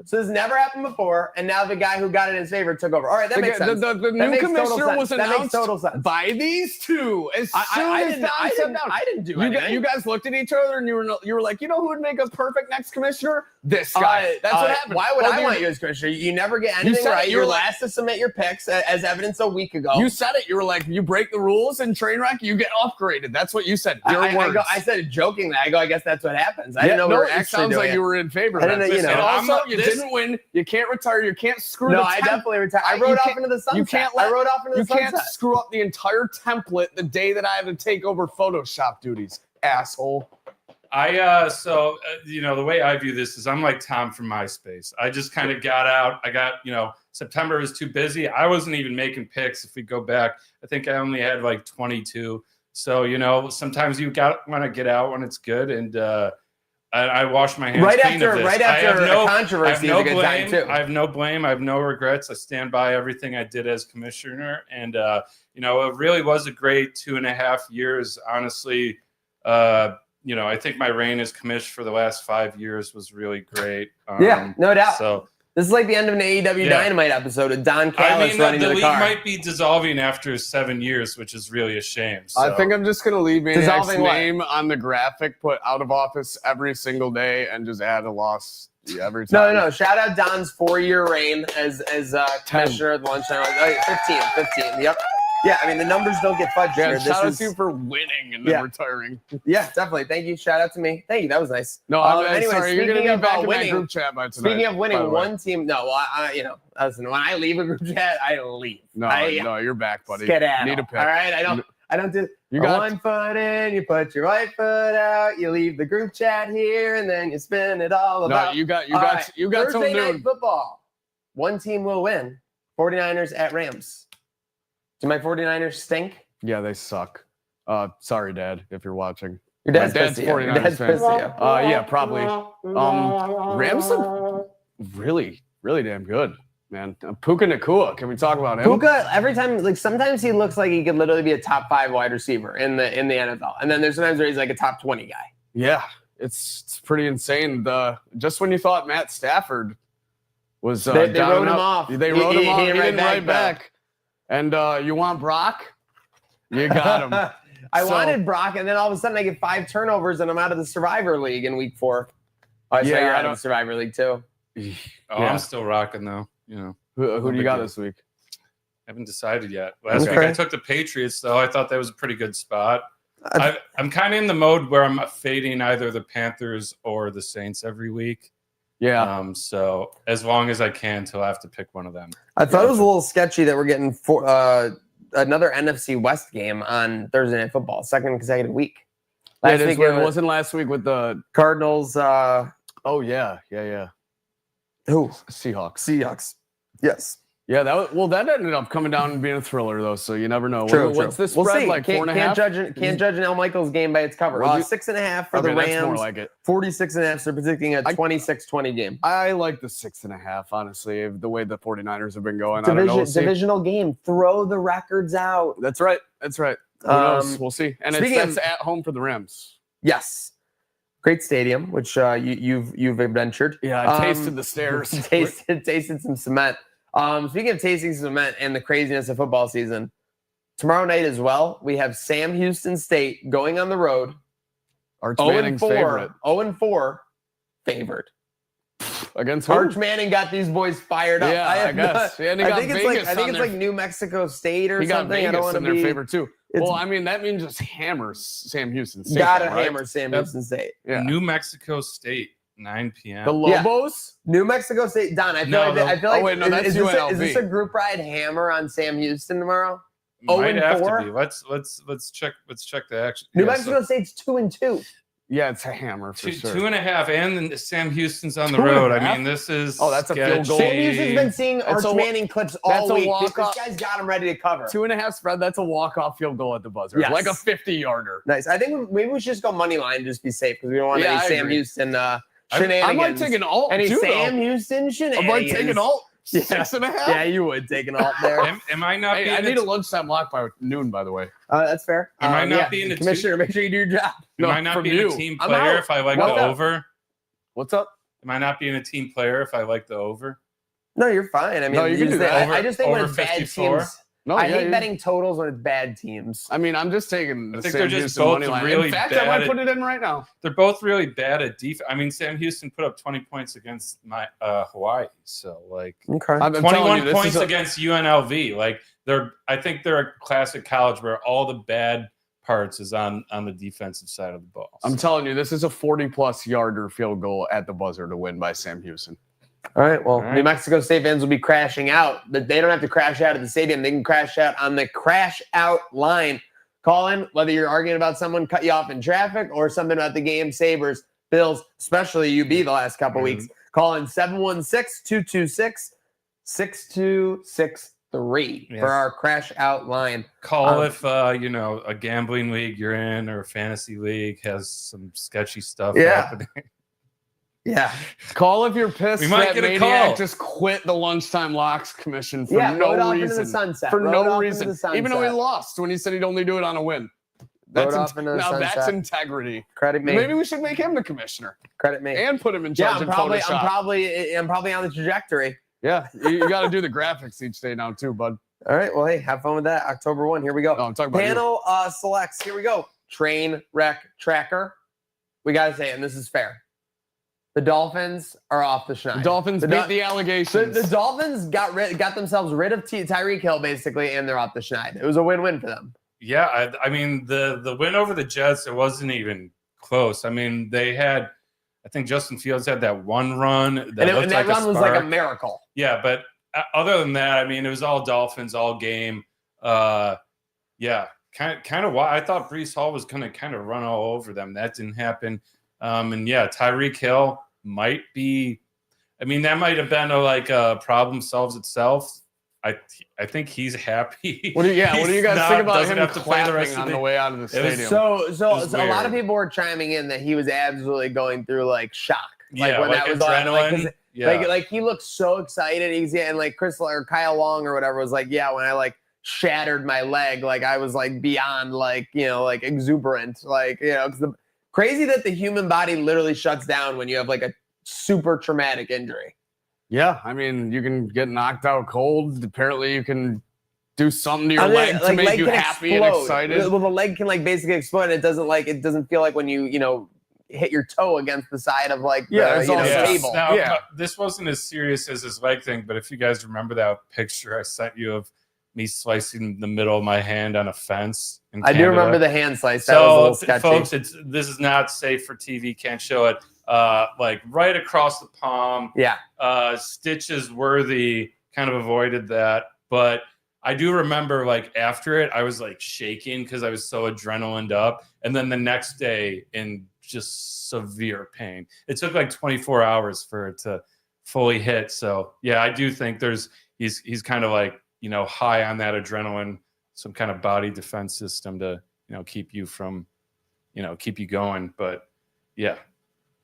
So this never happened before, and now the guy who got it in his favor took over. All right, that makes sense. The new commissioner was announced by these two. As soon as Don sat down, I didn't do anything. You guys looked at each other and you were like, you know who would make a perfect next commissioner? This guy. That's what happened. Why would I want you as commissioner? You never get anything right. You're last to submit your picks, as evidenced a week ago. You said it. You were like, you break the rules in Trainwreck, you get upgraded. That's what you said. I said it jokingly. I guess that's what happens. I didn't know we were actually doing it. Sounds like you were in favor of that. And also, you didn't win. You can't retire. You can't screw the I definitely retired. I rode off into the sunset. You can't screw up the entire template the day that I have to take over Photoshop duties, asshole. The way I view this is I'm like Tom from MySpace. I just kind of got out. I got, September was too busy. I wasn't even making picks. If we go back, I think I only had like 22. So, sometimes you want to get out when it's good. And I wash my hands clean of this. Right after a controversy is a good time too. I have no blame. I have no regrets. I stand by everything I did as commissioner. And, it really was a great 2.5 years, honestly. I think my reign as commissioner for the last 5 years was really great. Yeah, no doubt. So this is like the end of an AEW Dynamite episode of Don Callis running the league car. might be dissolving after 7 years, which is really a shame. So. I think I'm just going to leave Maniac's name on the graphic, put out of office every single day, and just add a loss every time. No. Shout out Don's 4-year reign as commissioner of the Lunchtime. 15. Yep. Yeah, I mean, the numbers don't get fudged here. Shout out to you for winning and then retiring. Yeah, definitely. Thank you. Shout out to me. Thank you. That was nice. No, anyway, sorry. You're going to be back in that group chat by tonight. Speaking of winning, one team. No, listen, when I leave a group chat, I leave. No, you're back, buddy. Skedaddle. Need a pick. All right, I don't do. You got one foot in, you put your right foot out, you leave the group chat here, and then you spin it all about. No, you got Thursday till night noon. Football. One team will win. 49ers at Rams. Do my 49ers stink? Yeah, they suck. Sorry, Dad, if you're watching. Your dad's 49ers fan. Yeah, probably. Rams look really, really damn good, man. Puka Nacua, can we talk about him? Puka, every time, sometimes he looks like he could literally be a top 5 wide receiver in the NFL, and then there's sometimes where he's like a top 20 guy. Yeah, it's pretty insane. Just when you thought Matt Stafford was they wrote him off. They wrote him off. He didn't write back. And you want Brock? You got him. I wanted Brock, and then all of a sudden I get 5 turnovers, and I'm out of the Survivor League in week 4. Oh, you're out of the Survivor League too. I'm still rocking though. Who do you got this week? I haven't decided yet. Last week I took the Patriots, though. I thought that was a pretty good spot. I'm kind of in the mode where I'm fading either the Panthers or the Saints every week. Yeah. So as long as I can till I have to pick one of them. I thought it was a little sketchy that we're getting another NFC West game on Thursday Night Football, second consecutive week. Last week it wasn't last week with the Cardinals. Oh yeah. Who? Seahawks. Yes. Yeah, that ended up coming down and being a thriller though, so you never know. True. What's this spread, we'll see. like 4.5? Can't judge an Al Michaels game by its cover. 6.5 for the Rams. That's more like it. 46.5. So predicting a 26-20 game. I like the 6.5, honestly. The way the 49ers have been going, divisional game. Throw the records out. That's right. Who knows? We'll see. And that's at home for the Rams. Yes. Great stadium, which you've adventured. Yeah, I tasted the stairs. tasted some cement. Speaking of tasting cement and the craziness of football season, tomorrow night as well, we have Sam Houston State going on the road. Arch Manning's favorite. 0-4 favored. Against who? Arch Manning got these boys fired up. Yeah, I guess. I think it's like New Mexico State or something. I don't want to be in their favor too. Well, I mean, that means just hammers Sam Houston State. Gotta hammer Sam Houston State. Yeah. New Mexico State. 9 p.m. The Lobos? Yeah. New Mexico State. Don, I feel like oh, wait, no, that's UNLV. Is this a group ride hammer on Sam Houston tomorrow? Might have to be. Let's check the action. New Mexico State's 2-2. Yeah, it's a hammer for sure. 2.5, and then Sam Houston's on the road. I mean, this is that's a field goal. Sam Houston's been seeing Arch Manning clips all week. This guy's got him ready to cover. 2.5 spread. That's a walk-off field goal at the buzzer. Yes. Like a 50-yarder. Nice. I think maybe we should just go money line, just be safe, because we don't want any Sam Houston shenanigans. I might take an alt. Any too, Sam though. Houston shenanigans. I might take an alt. Yeah. 6.5. Yeah, you would take an alt there. Am I not? Hey, I need a lunchtime lock by noon, by the way. That's fair. Am I not being a commissioner? Make sure you do your job. Am I not being a team player if I like What's the up? over? What's up? Am I not being a team player if I like the over? No, you're fine. I mean, No, you can do that. I just think when Over it's bad 54? teams. No, I hate betting totals when it's bad teams. I mean, I'm just taking the I think Sam they're just Houston both money line. really In fact, bad I might put it in right now. They're both really bad at defense. I mean, Sam Houston put up 20 points against my Hawaii, so like Okay. I'm telling 21 you, points against UNLV. Like I think they're a classic college where all the bad parts is on the defensive side of the ball. I'm telling you, this is a 40-plus yarder field goal at the buzzer to win by Sam Houston. All right. Well, All right. New Mexico State fans will be crashing out, but they don't have to crash out at the stadium. They can crash out on the crash out line. Call in, whether you're arguing about someone cut you off in traffic or something about the game, Sabres, Bills, especially UB the last couple weeks. Call in 716-226-6263 for our crash out line. Call if a gambling league you're in or a fantasy league has some sketchy stuff happening. Yeah. Call if you're pissed. We might that get a Maniac call. just quit the lunchtime locks commission for Rode no off into reason. the sunset. For Rode no off into reason. the sunset. Even though he lost when he said he'd only do it on a win. That's Rode off into the now that's sunset. integrity. Credit me. Maybe we should make him the commissioner Credit me. and put him in Yeah, charge I'm of Photoshop. probably on the trajectory. Yeah, you got to do the graphics each day now too, bud. All right. Well, hey, have fun with that. October 1. Here we go. No, I'm talking about Panel selects. Here we go. Trainwreck tracker. We got to say it, and this is fair. The Dolphins are off the schneid. The Dolphins beat the allegations. The Dolphins got themselves rid of Tyreek Hill, basically, and they're off the schneid. It was a win-win for them. Yeah, I mean the win over the Jets, it wasn't even close. I mean, I think Justin Fields had that one run that And that run was like a miracle. Yeah, but other than that, I mean, it was all Dolphins all game. Yeah, kind of why I thought Breece Hall was going to kind of run all over them. That didn't happen. And yeah, Tyreek Hill might be. I mean, that might have been a problem solves itself. I think he's happy. What do you guys think about him have to play the rest on of the way out of the stadium? So a lot of people were chiming in that he was absolutely going through like shock. Yeah, when like that was adrenaline. Like he looked so excited. And like Chris or Kyle Long or whatever was like, yeah, when I like shattered my leg, like I was like beyond like exuberant, because crazy that the human body literally shuts down when you have like a super traumatic injury. Yeah, I mean, you can get knocked out cold. Apparently, you can do something to your leg to make you happy and excited. Well, the leg can like basically explode. It doesn't feel like when you hit your toe against the side of like the table. Now, this wasn't as serious as his leg thing, but if you guys remember that picture I sent you of me slicing the middle of my hand on a fence in Canada. I do remember the hand slice. That was a little sketchy. Folks, this is not safe for TV. Can't show it. Like right across the palm. Yeah. Stitches worthy. Kind of avoided that, but I do remember like after it, I was like shaking because I was so adrenalined up, and then the next day in just severe pain. It took like 24 hours for it to fully hit. So yeah, I do think he's kind of like high on that adrenaline, some kind of body defense system to keep you from keep you going. But yeah.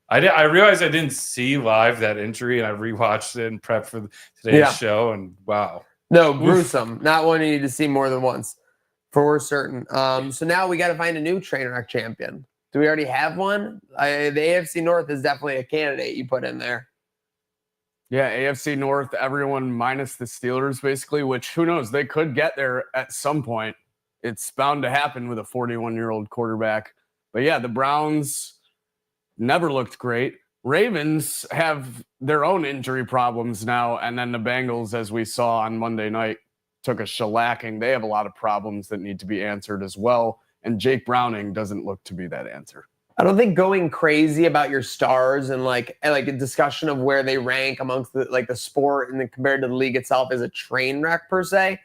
I realized I didn't see live that injury, and I rewatched it and prepped for today's show, and wow. No, gruesome. Not one you need to see more than once, for certain. So now we got to find a new Trainwreck champion. Do we already have one? The AFC North is definitely a candidate you put in there. Yeah, AFC North, everyone minus the Steelers, basically, which who knows? They could get there at some point. It's bound to happen with a 41-year-old quarterback. But yeah, the Browns never looked great. Ravens have their own injury problems now. And then the Bengals, as we saw on Monday night, took a shellacking. They have a lot of problems that need to be answered as well. And Jake Browning doesn't look to be that answer. I don't think going crazy about your stars and like a discussion of where they rank amongst the sport and compared to the league itself is a train wreck per se.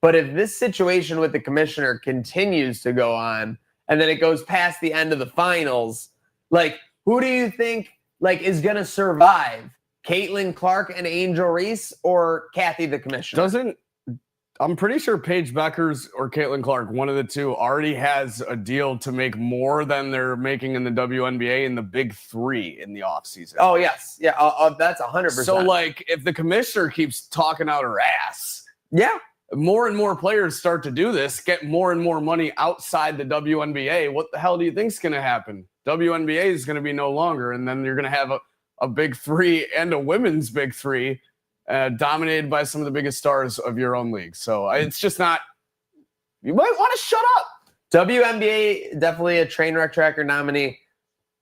But if this situation with the commissioner continues to go on and then it goes past the end of the finals, Like, who do you think like is gonna survive? Caitlin Clark and Angel Reese or Kathy the commissioner? I'm pretty sure Paige Beckers or Caitlin Clark, one of the two, already has a deal to make more than they're making in the WNBA in the big three in the offseason. Oh, yes. Yeah, that's 100%. So, like, if the commissioner keeps talking out her ass, yeah, more and more players start to do this, get more and more money outside the WNBA, what the hell do you think is going to happen? WNBA is going to be no longer, and then you're going to have a big three and a women's big three dominated by some of the biggest stars of your own league. So it's just not – you might want to shut up. WNBA, definitely a Trainwreck Tracker nominee.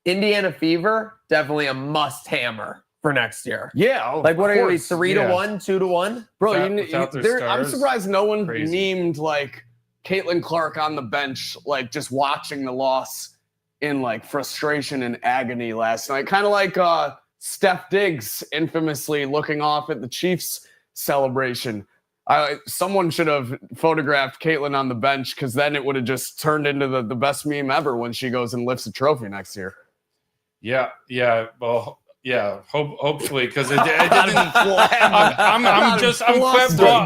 Indiana Fever, definitely a must-hammer for next year. Yeah. Like, what are you, 3-1, 2-1? Bro, I'm I'm surprised no one memed, like, Caitlin Clark on the bench, like, just watching the loss in, like, frustration and agony last night. Kind of like Steph Diggs infamously looking off at the Chiefs celebration. Someone should have photographed Caitlin on the bench, because then it would have just turned into the best meme ever when she goes and lifts a trophy next year. Yeah. Well, yeah. Hopefully, because it didn't. I'm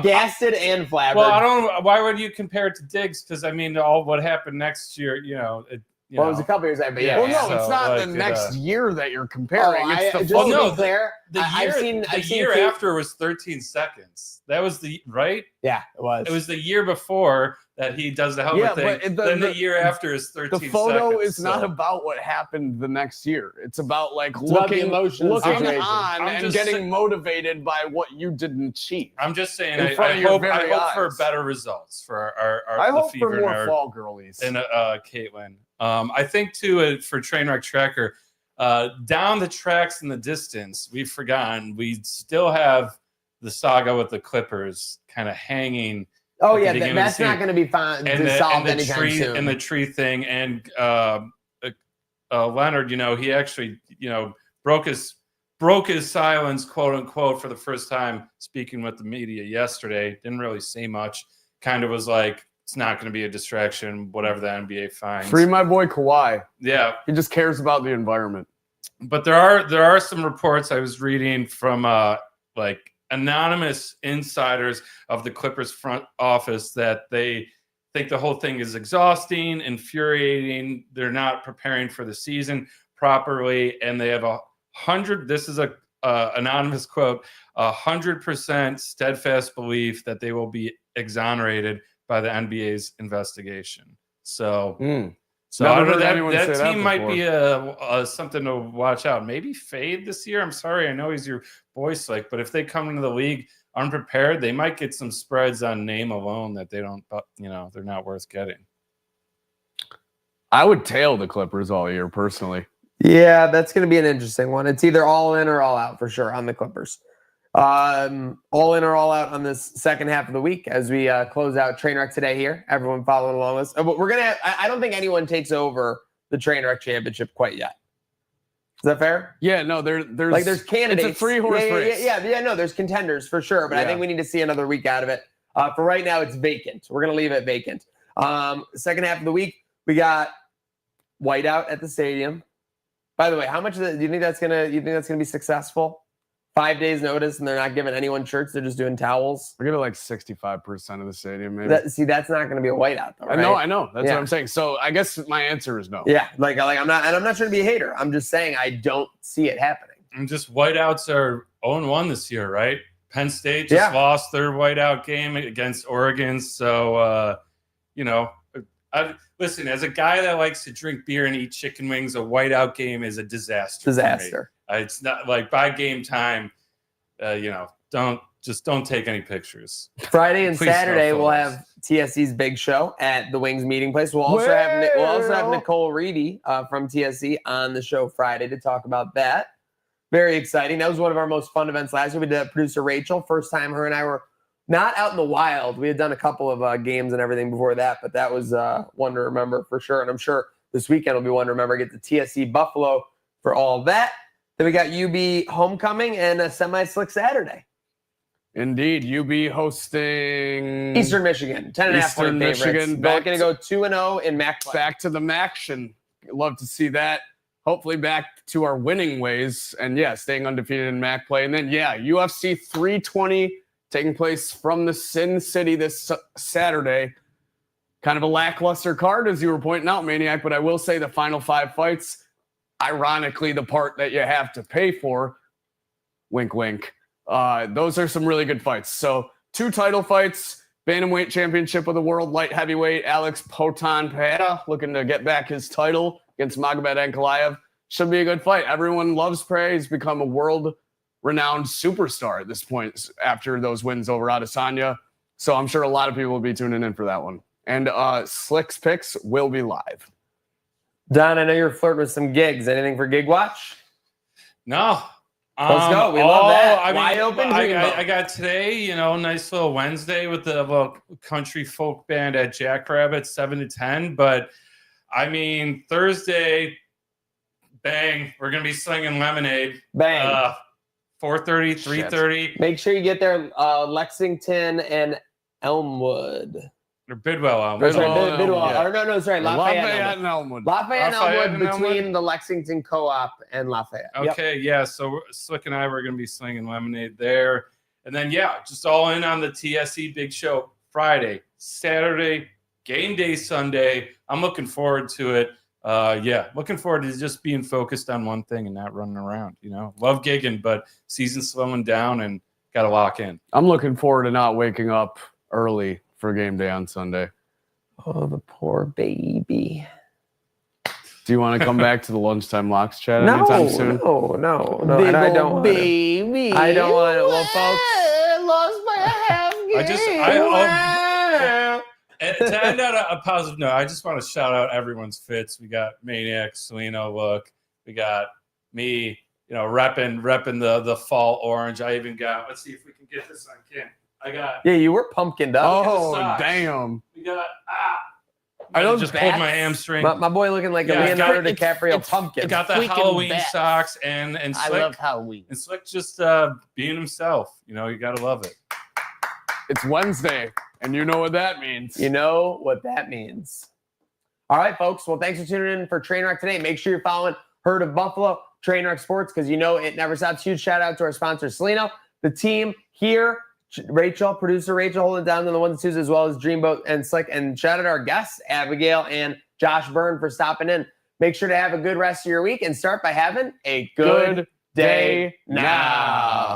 gasted and flabbered. Well, I don't. Why would you compare it to Diggs? Because I mean, all what happened next year, it was a couple years ago, but Well, no, it's not the next year that you're comparing. It's the the year after was 13 seconds. That was right? Yeah, it was. It was the year before that he does the helmet thing. But then the year after is 13 seconds. The photo is not about what happened the next year. It's about looking on and getting motivated by what you didn't achieve. I'm just saying, I hope for better results for our I hope the for Fever more fall girlies. And Caitlin. I think too for Trainwreck Tracker, down the tracks in the distance, we've forgotten we still have the saga with the Clippers kind of hanging. Oh yeah, that's not going to be solved anytime soon. And the tree thing, and Leonard, he actually, broke his silence, quote unquote, for the first time speaking with the media yesterday. Didn't really say much. Kind of was like, it's not going to be a distraction, whatever the NBA finds. Free my boy Kawhi. Yeah. He just cares about the environment. But there are some reports I was reading from anonymous insiders of the Clippers front office that they think the whole thing is exhausting, infuriating. They're not preparing for the season properly, and they have 100. This is a anonymous quote: 100% steadfast belief that they will be exonerated by the NBA's investigation. So I don't know, that team might be something to watch out. Maybe fade this year. I'm sorry, I know he's your boy Slick, but if they come into the league unprepared, they might get some spreads on name alone that they don't, they're not worth getting. I would tail the Clippers all year personally. Yeah, that's going to be an interesting one. It's either all in or all out for sure on the Clippers. All in or all out on this second half of the week as we close out Trainwreck today here. Everyone following along with us. But we're going to I don't think anyone takes over the Trainwreck championship quite yet. Is that fair? Yeah, no, there's candidates. It's a 3-horse race. Yeah, no, there's contenders for sure, but I think we need to see another week out of it. For right now, it's vacant. We're going to leave it vacant. Second half of the week, we got whiteout at the stadium. By the way, how much do you think that's gonna be successful? 5 days notice, and they're not giving anyone shirts; they're just doing towels. We're gonna like 65% of the stadium, maybe. That's not gonna be a whiteout, though. Right? I know. That's what I'm saying. So I guess my answer is no. Yeah, like I'm not trying to be a hater. I'm just saying I don't see it happening. And just whiteouts are 0-1 this year, right? Penn State just lost their whiteout game against Oregon, so listen, as a guy that likes to drink beer and eat chicken wings, a whiteout game is a disaster. It's not like by game time, don't take any pictures. Friday and Saturday we'll have TSC's big show at the Wings meeting place. We'll also have Nicole Reedy from TSC on the show Friday to talk about that. Very exciting. That was one of our most fun events last year. We did producer Rachel. First time her and I were not out in the wild. We had done a couple of games and everything before that, but that was one to remember for sure. And I'm sure this weekend will be one to remember. Get the TSC Buffalo for all of that. Then we got UB homecoming and a semi-slick Saturday. Indeed, UB hosting Eastern Michigan, 10.5 point favorites. Going to go 2-0 in MAC play. Back to the MACtion. Love to see that. hopefully back to our winning ways. And yeah, staying undefeated in MAC play. And then, yeah, UFC 320 taking place from the Sin City this Saturday. Kind of a lackluster card, as you were pointing out, Maniac. But I will say the final 5 fights, ironically, the part that you have to pay for, wink, wink. Those are some really good fights. So 2 title fights, Bantamweight Championship of the World Light Heavyweight, Alex Potan Pereira looking to get back his title against Magomed Ankalaev. Should be a good fight. Everyone loves Pereira. He's become a world-renowned superstar at this point after those wins over Adesanya. So I'm sure a lot of people will be tuning in for that one. And Slick's picks will be live. Don, I know you're flirting with some gigs. Anything for Gig Watch? No. Let's go. We love that. I mean, Wide open. I got today, nice little Wednesday with the little country folk band at Jackrabbit, 7 to 10. But I mean, Thursday, bang, we're gonna be slinging Lemonade. Bang. 4:30, 3:30. Make sure you get there. Lexington and Elmwood. Or Bidwell. Bidwell. Yeah. Or no, sorry. Lafayette and Elmwood. Lafayette and Lafayette Elmwood and between Elmwood? the Lexington Co-op and Lafayette. Okay, yeah. So Slick and I were going to be slinging Lemonade there. And then, yeah, just all in on the TSE Big Show Friday, Saturday, game day Sunday. I'm looking forward to it. Looking forward to just being focused on one thing and not running around. Love gigging, but season's slowing down and got to lock in. I'm looking forward to not waking up early for game day on Sunday. Oh, the poor baby. Do you want to come back to the lunchtime locks chat anytime soon? No. Big And I old don't want to. baby. I don't want to. Well, folks. Lost by a half game. To end on a positive note, I just want to shout out everyone's fits. We got Maniac, Salino look. We got me, repping the fall orange. I even got, let's see if we can get this on Kim. Yeah, you were pumpkined up. Oh, socks. damn. We got, Are those just bats? pulled my hamstring. My boy looking like a Yeah, Leonardo it's DiCaprio pumpkin. Got the freaking Halloween bats. socks and I Slick. love Halloween. And Slick just being himself. You got to love it. It's Wednesday, and you know what that means. You know what that means. All right, folks. Well, thanks for tuning in for Trainwreck today. Make sure you're following Herd of Buffalo, Trainwreck Sports, because it never stops. Huge shout out to our sponsor, Salino, the team here, producer Rachel holding down on the 1s and 2s, as well as Dreamboat and Slick. And shout out to our guests, Abigail and Josh Byrne, for stopping in. Make sure to have a good rest of your week and start by having a good day now.